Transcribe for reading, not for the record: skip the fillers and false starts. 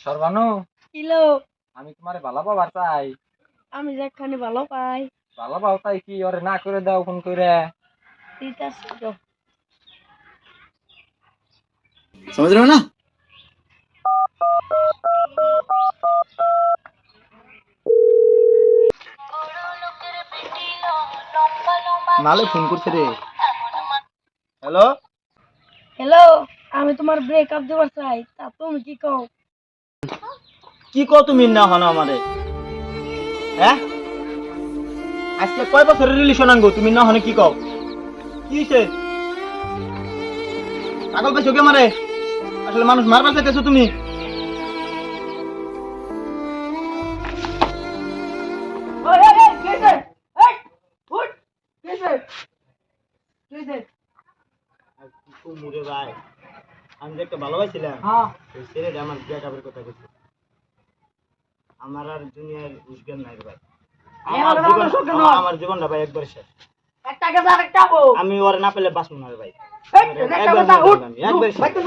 সর্বানু, kilo আমি তোমারে ভালো পাবার চাই। আমি যেখানে ভালো পাই ভালো পাও তাই কি ওরে না করে দাও ফোন করে। দিতাছি তো। समझ रहे हो ना। নালে ফোন করছে রে। হ্যালো, হ্যালো, আমি তোমার ব্রেকআপ দেবার চাই, তা তুমি কি কও? কি কও তুমি না হনো আমারে? হ্যাঁ, আজকে কয় বছরের রিলেশন আঙ্গো তুমি না হনে কি কও? কি হইছে? পাগল পাইছো কে মারে? আসলে মানুষ মারবার চাইতেছো তুমি? ওই ওই ওই কেসে এই উঠ কেসে কেসে মুরে ভাই, আমি যে একটা ভালোবাসছিলাম, হ্যাঁ ওই ছেলেটা আমার ব্রেকআপের কথা কইছে। আমার আর দুনিয়ার উসগান নাই রে ভাই। আমার জীবনটা ভাই একবার শেষ। একটা গেছে আরেকটা বউ আমি ওরে না পেলে বাঁচবো না রে ভাই। এই একটা কথা উঠ একবার ভাই শেষ। তুই